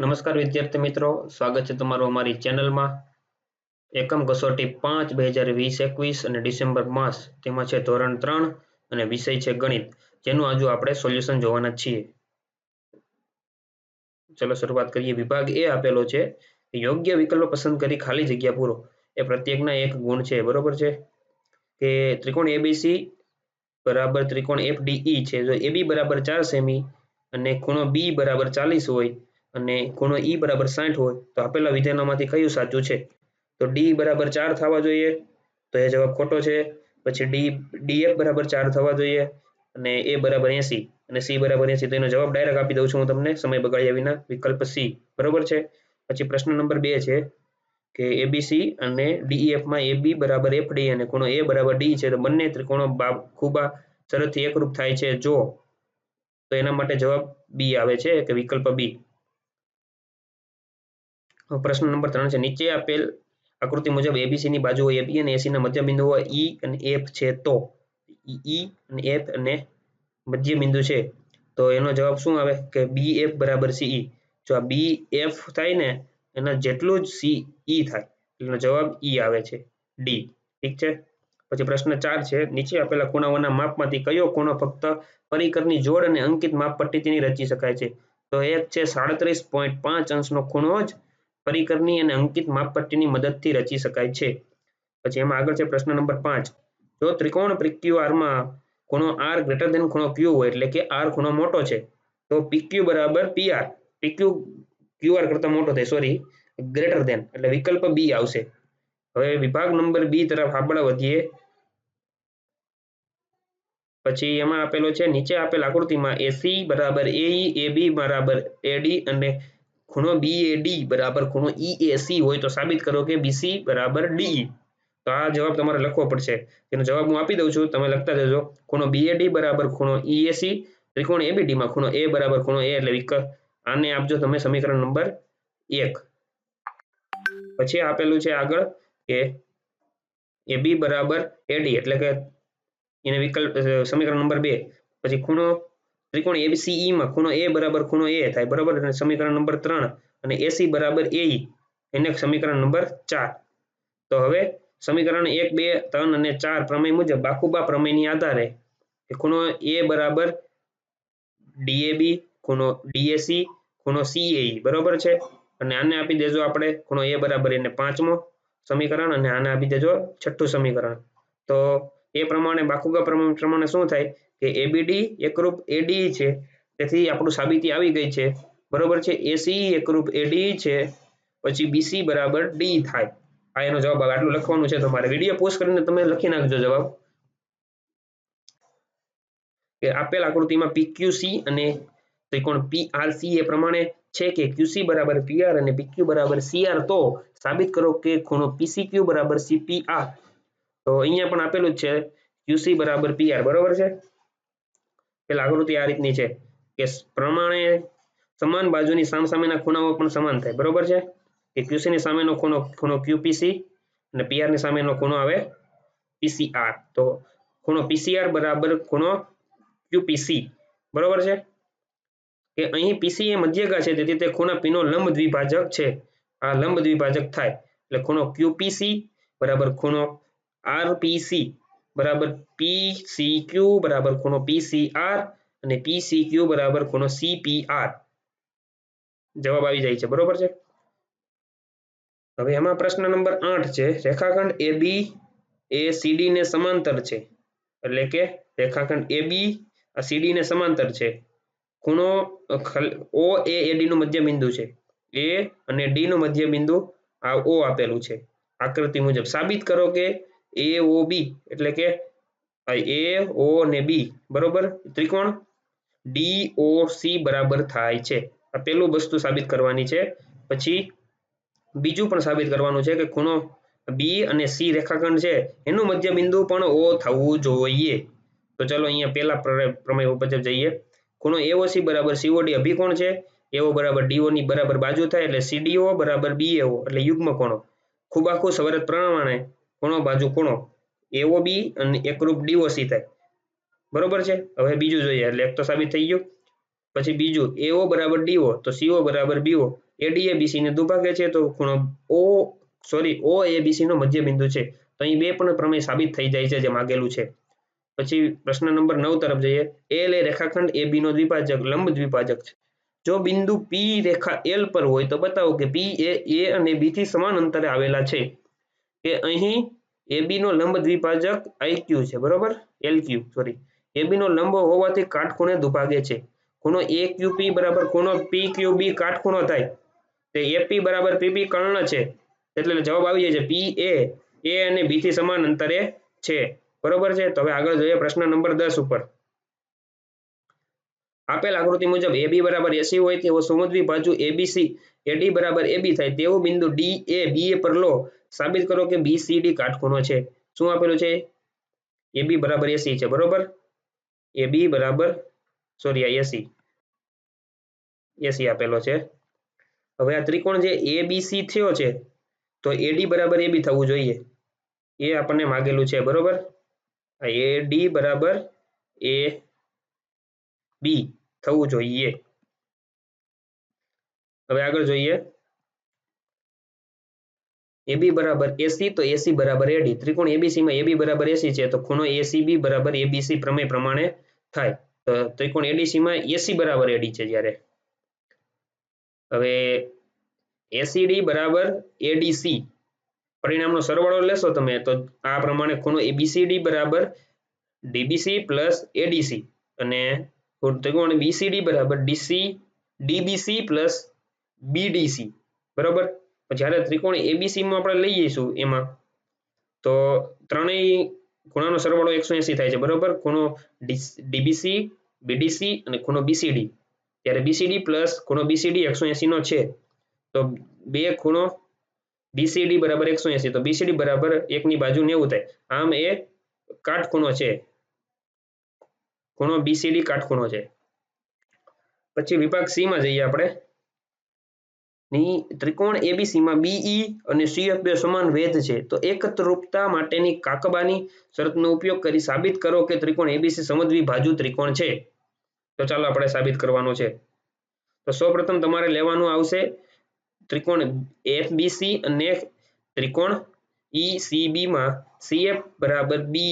નમસ્કાર વિદ્યાર્થી મિત્રો, સ્વાગત છે તમારું અમારી ચેનલમાં. એકમ કસોટી 5 2020-21 અને ડિસેમ્બર માસ, તેમાં છે ધોરણ 3 અને વિષય છે ગણિત, જેનું આજુ આપણે સોલ્યુશન જોવાના છીએ. ચલો શરૂઆત કરીએ. વિભાગ એ આપેલો છે, યોગ્ય વિકલ્પ પસંદ કરી ખાલી જગ્યા પૂરો. એ પ્રત્યેકના એક ગુણ છે, બરોબર છે. કે ત્રિકોણ એબીસી બરાબર ત્રિકોણ એફડીઈ છે. જો એબી બરાબર 4 સેમી અને ખૂણો બી બરાબર 40 હોય અને ખૂણો ઈ બરાબર 60 હોય, તો આપેલા વિધાનોમાંથી કયું સાચું છે? તો ડી બરાબર 4 થવા જોઈએ, તો એ જવાબ ખોટો છે. પછી ડીએફ બરાબર 4 થવા જોઈએ અને એ બરાબર 80 અને સી બરાબર 80, તો એનો જવાબ ડાયરેક્ટ આપી દઉં છું હું તમને, સમય બગાડ્યા વિના. વિકલ્પ સી બરોબર છે. પછી પ્રશ્ન નંબર 2 છે કે એબીસી અને ડીઈએફ માં એબી બરાબર એફડી અને ખૂણો એ બરાબર ડી છે, તો બંને ત્રિકોણો ખૂબા શરતથી એકરૂપ થાય છે જો, તો એના માટે જવાબ બી આવે છે, કે વિકલ્પ બી. પ્રશ્ન નંબર 3 છે, નીચે આપેલ આકૃતિ મુજબ એબીસી ની બાજુઓ એબી અને એસી ના મધ્ય બિંદુઓ ઈ અને એફ છે, તો ઈ અને એફ અને મધ્ય બિંદુ છે, તો એનો જવાબ શું આવે? કે બી એફ બરાબર સીઈ. જો આ બી એફ થાય ને એના જેટલું જ સીઈ થાય, એનો જવાબ ઈ આવે છે, ડી. ઠીક છે. પછી પ્રશ્ન 4 છે, નીચે આપેલા ખૂણાઓના માપમાંથી કયો ખૂણો ફક્ત પરિકરની જોડ અને અંકિત માપપટ્ટીથી રચી શકાય છે? તો એક છે 37.5 અંશનો ખૂણો જ પરિકરની અને અંકિત માપપટ્ટીની મદદથી રચી શકાય છે. પછી એમાં આગળ છે પ્રશ્ન નંબર 5, જો ત્રિકોણ PQRમાં ખૂણો R ગ્રેટર ધેન ખૂણો Q હોય, એટલે કે R ખૂણો મોટો છે, તો PQ બરાબર PR. PQ QR કરતા મોટો થાય, સોરી, ગ્રેટર ધેન, એટલે વિકલ્પ બી આવશે. હવે વિભાગ નંબર બી તરફ આગળ વધીએ. પછી એમાં આપેલો છે, નીચે આપેલ આકૃતિમાં એસી બરાબર એઈ, એબી બરાબર એડી અને ખૂણો બીએડી બરાબર ખૂણો ઈએસી હોય, તો સાબિત કરો કે બીસી બરાબર ડીઈ. તો આ જવાબ તમારે લખવો પડશે. એનો જવાબ હું આપી દઉં છું, તમે લખતા જજો. ખૂણો બીએડી બરાબર ખૂણો ઈએસી, ત્રિકોણ એબીડી માં ખૂણો એ બરાબર ખૂણો એ, એટલે વિકલ્પ આને આપજો તમે સમીકરણ નંબર 1. પછી આપેલું છે આગળ કે એબી બરાબર એડી, એટલે કે એને વિકલ્પ સમીકરણ નંબર 2. પછી ખૂણો ત્રિકોણ એબીસીઈ માં ખૂણો એ બરાબર ખૂણો એ થાય, બરાબર, અને સમીકરણ નંબર 3 અને એસી બરાબર એઈ, એને સમીકરણ નંબર 4. તો હવે સમીકરણ 1, 2, 3 અને 4 પ્રમેય મુજબ બાખુબા પ્રમેયની આધારે ખૂણો એ બરાબર ડીએબી, ખૂણો ડીએસી, ખૂણો સીએઈ, બરોબર છે. અને આને આપી દેજો આપણે ખૂણો એ બરાબર એને 5મો સમીકરણ અને આને આપી દેજો 6થું સમીકરણ. તો એ પ્રમાણે બાખુબા પ્રમાણે શું થાય કે એબીડી એકરૂપ એડી છે, તેથી આપણું સાબિતી આવી ગઈ છે, બરોબર છે. એસી એકરૂપ એડી છે, પછી બીસી બરાબર ડી થાય. આ એનો જવાબ આવે. આટલું લખવાનું છે તમારે. વિડીયો પોઝ કરીને તમે લખી નાખજો જવાબ. કે આપેલ આકૃતિમાં પીક્યુસી અને ત્રિકોણ પીઆરસી એ પ્રમાણે છે કે ક્યુસી બરાબર પીઆર અને પીક્યુ બરાબર સીઆર, તો સાબિત કરો કે ખૂણો પીસીક્યુ બરાબર સીપીઆર. તો અહીંયા પણ આપેલું જ છે ક્યુસી બરાબર પીઆર, બરોબર છે. પેલા આકૃતિ આ રીતની છે કે પ્રમાણે સમાન બાજુની સામસામેના ખૂણાઓ પણ સમાન થાય, બરોબર છે. કે ક્યુસી ની સામેનો ખૂણો ક્યુપીસી અને પીઆર ની સામેનો ખૂણો આવે પીસીઆર. તો ખૂણો પીસીઆર બરાબર ખૂણો ક્યુપીસી, બરોબર છે. કે અહીં પીસી એ મધ્યગા છે, તેથી તે ખૂણા પી નો લંબ દ્વિભાજક છે. આ લંબ દ્વિભાજક થાય એટલે ખૂણો ક્યુપીસી બરાબર ખૂણો આરપીસી બરાબર પીસીક્યુ બરાબર ખૂણો પીસીઆર અને પીસીક્યુ બરાબર ખૂણો સીપીઆર. જવાબ આવી જાય છે, બરોબર છે. હવે એમાં પ્રશ્ન નંબર 8 છે, રેખાખંડ એબી એ સીડી ને સમાંતર છે, એટલે કે રેખાખંડ એબી આ સીડી ને સમાંતર છે. ખૂણો ઓ એ એડી નું મધ્ય બિંદુ છે, એ અને ડી નું મધ્ય બિંદુ આ ઓ આપેલું છે આકૃતિ મુજબ. સાબિત કરો કે એ ઓ બી, એટલે કે એ ઓ ને બી બરોબર ત્રિકોણ ડી ઓ સી બરાબર થાય છે. આ પેલું વસ્તુ સાબિત કરવાની છે. પછી બીજું પણ સાબિત કરવાનું છે કે ખૂણો બી અને સી રેખાખંડ છે, એનું મધ્ય બિંદુ પણ ઓ થવું જોઈએ. તો ચલો અહીંયા પેલા પ્રમેય મુજબ જઈએ. ખૂણો એઓસી બરાબર સીઓડી અભિકોણ છે, એઓ બરાબર ડીઓ ની બરાબર બાજુ થાય, એટલે સીડીઓ બરાબર બીએઓ, એટલે યુગ્મ કોણો. ખૂબાખૂ શરત પ્રમાણે ખૂણો બાજુ ખૂણો એઓ બી અને એકરૂપ ડીઓસી થાય, બરોબર છે. હવે બીજું જોઈએ, એટલે એક તો સાબિત થઈ ગયું. પછી બીજું એઓ બરાબર ડીઓ, તો સીઓ બરાબર બીઓ, એડી એ બીસી ને દુભાગે છે તો ખૂણો ઓ એ બીસી નો મધ્ય બિંદુ છે. તો અહીં બે પણ પ્રમેય સાબિત થઈ જાય છે જે માગેલું છે. પછી પ્રશ્ન નંબર 9 તરફ જઈએ. એલ એ રેખાખંડ AB નો દ્વિભાજક લંબ દ્વિભાજક છે. જો બિંદુ P રેખા L પર હોય તો બતાવો કે P એ A અને B થી સમાન અંતરે આવેલા છે. કે અહીં AB નો લંબ દ્વિભાજક IQ છે, બરોબર, LQ સોરી. AB નો લંબ હોવાથી કાટખૂણે દુભાગે છે. ખૂણો AQP બરાબર ખૂણો PQB કાટખૂણો થાય. તે AP બરાબર PP કર્ણ છે. એટલે જવાબ આવી જાય છે P એ A અને B થી સમાન અંતરે છે, બરોબર છે. તો હવે આગળ જોઈએ પ્રશ્ન નંબર 10 ઉપર. આપેલ આકૃતિ મુજબ AB બરાબર 80 હોય તેવો સમદ્વિ બાજુ ABC AD બરાબર AB થાય તેવું બિંદુ DA BA પર લો. સાબિત કરો કે BCD કાટખૂણો છે. શું આપેલું છે? AB બરાબર 80 છે, બરોબર. AB બરાબર સોરી આ 80 આપેલો છે. હવે આ ત્રિકોણ જે ABC થયો છે તો AD બરાબર AB થવું જોઈએ. એ આપણને માગેલું છે, બરોબર. AD બરાબર AB થવું જોઈએ. હવે આગળ જોઈએ. AB બરાબર 80 તો AC બરાબર AD. ત્રિકોણ ABC માં AB બરાબર 80 છે તો ખૂણો ACB બરાબર ABC પ્રમેય પ્રમાણે થાય. તો ત્રિકોણ ADC માં AC બરાબર AD છે જ્યારે. હવે ACD બરાબર ADC પરિણામનો સરવાળો લેશો તમે તો આ પ્રમાણે ખૂણો ABCD બરાબર DBC પ્લસ ADC અને ત્રિકોણ BCD બરાબર DBC પ્લસ BDC, બરાબર. જ્યારે ત્રિકોણ ABC માં આપણે લઈ જઈશું એમાં તો ત્રણેય ખૂણાનો સરવાળો 180 થાય છે, બરાબર. ખૂણો DBC BDC અને ખૂણો BCD. ત્યારે BCD પ્લસ ખૂણો BCD 180 નો છે તો બે ખૂણો BCD બરાબર 180 તો BCD બરાબર 1 ની બાજુ 90 થાય. આમ એ કાટખૂણો છે. ખૂણો BCD કાટખૂણો છે. પછી વિભાગ C માં જઈએ આપણે. ત્રિકોણ ABC માં BE અને CF બે સમાન વેધ છે તો એકરૂપતા માટેની કાકબાની શરતનો ઉપયોગ કરી સાબિત કરો કે ત્રિકોણ ABC સમદ્વિભાજુ ત્રિકોણ છે. તો ચાલો આપણે સાબિત કરવાનું છે. તો સૌપ્રથમ તમારે લેવાનું આવશે ત્રિકોણ FBC અને ત્રિકોણ ECB માં CF બરાબર BE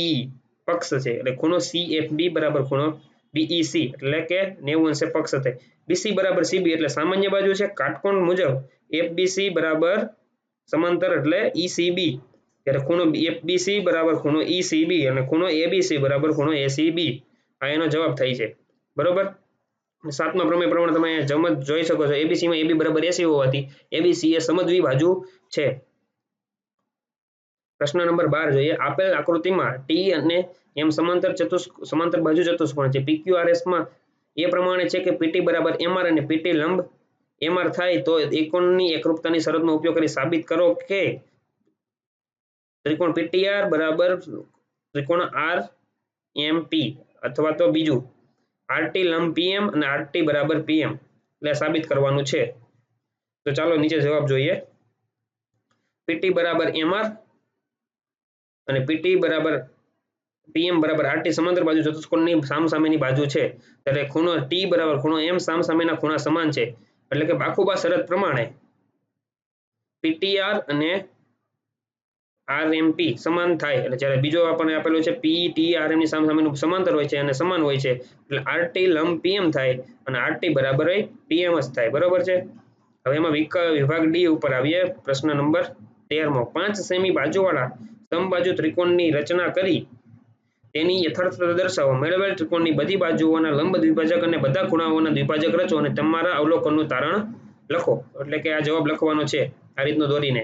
પક્ષ છે એટલે ખૂણો CFB બરાબર ખૂણો BEC એટલે કે 90 અંશે પક્ષ થાય. BC બરાબર CB એટલે સામાન્ય બાજુ છે. કાટકોણ મુજબ FBC બરાબર સમાંતર એટલે ECB. ત્યારે ખૂણો FBC બરાબર ખૂણો ECB અને ખૂણો ABC બરાબર ખૂણો ACB. આ એનો જવાબ થાય છે, બરોબર. સાતમા પ્રમેય પ્રમાણે તમે જમત જોઈ શકો છો. ABC માં AB બરાબર 80 હોવાથી ABC એ સમદ્વિબાજુ છે. પ્રશ્ન નંબર 12 જોઈએ. આપેલ આકૃતિમાં T અને M સમાંતર બાજુ ચતુષ્કોણ છે. PQRS માં એ પ્રમાણે છે કે PT બરાબર MR અને PT લંબ MR થાય તો ત્રિકોણની એકરૂપતાની શરતનો ઉપયોગ કરી સાબિત કરો કે ત્રિકોણ PTR બરાબર ત્રિકોણ RMP અથવા તો બીજું RT લંબ PM અને RT બરાબર PM એટલે સાબિત કરવાનું છે. તો ચાલો નીચે જવાબ જોઈએ. PT બરાબર MR અને PT બરાબર PM બરાબર RT સમાંતર બાજુ ચતુષ્કોણની સામસામેની બાજુ છે. ત્યારે ખૂણો T બરાબર ખૂણો M સામસામેના ખૂણા સમાન છે. એટલે કે બાખુબા શરત પ્રમાણે PTR અને RMP સમાન થાય. એટલે જ્યારે બીજો આપણને આપેલું છે PTRM ની સામસામેનું સમાંતર હોય છે અને સમાન હોય છે એટલે RT લંબ PM થાય અને RT બરાબર PM જ થાય, બરોબર છે. હવે એમાં વિભાગ D ઉપર આવીએ. પ્રશ્ન નંબર 13મો. 5 સેમી બાજુવાળા સમબાજુ ત્રિકોણની રચના કરી તેની યથાર્થતા દર્શાવો. મેળવેલ ત્રિકોણની બધી બાજુઓના લંબ દ્વિભાજક અને બધા ખૂણાઓના દ્વિભાજક રચો અને તમારા અવલોકનનું તારણ લખો. એટલે કે આ જવાબ લખવાનો છે આ રીતનો દોરીને.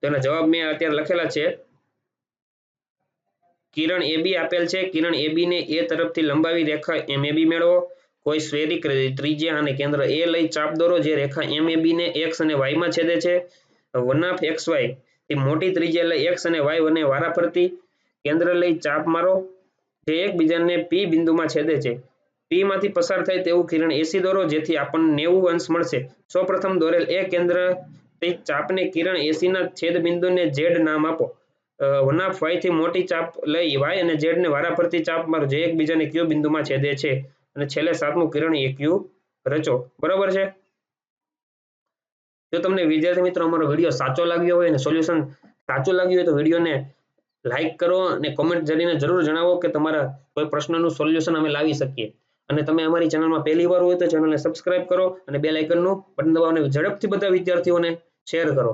તેના જવાબ મેં અત્યારે લખેલા છે. કિરણ AB આપેલ છે. કિરણ AB ને A તરફથી લંબાવી રેખા MAB મેળવો. કોઈ સ્ફેરિક ત્રિજ્યા અને કેન્દ્ર A લઈ ચાપ દોરો જે રેખા MAB ને X અને Y માં છેદે છે. 1/XY થી મોટી ત્રિજ્યા લઈ X અને Y અને વારાફરતી કેન્દ્ર લઈ ચાપ મારો જે એકબીજાને P બિંદુમાં છેદે છે. P માંથી પસાર થાય તેવું કિરણ AC દોરો જેથી આપણને 90 અંશ મળશે. સૌપ્રથમ દોરેલ A કેન્દ્ર ચાપને કિરણ AC ના છેદ બિંદુને Z નામ આપો. 1/Y થી મોટી ચાપ લઈ Y અને Z ને વારાફરતી ચાપ મારો જે એકબીજાને Q બિંદુમાં છેદે છે અને છેલ્લે 7મું કિરણી એક્યુ રચો. બરાબર છે. જો તમને વિદ્યાર્થી મિત્રો અમારો વિડીયો સાચો લાગ્યો હોય અને સોલ્યુશન સાચું લાગ્યું હોય તો વિડીયોને લાઈક કરો અને કોમેન્ટ કરીને જરૂર જણાવો કે તમારા કોઈ પ્રશ્નનું સોલ્યુશન અમે લાવી શકીએ. અને તમે અમારી ચેનલમાં પહેલી વાર હોય તો ચેનલને સબસ્ક્રાઇબ કરો અને બેલ આઇકનનું બટન દબાવને ઝડપથી બધા વિદ્યાર્થીઓને શેર કરો.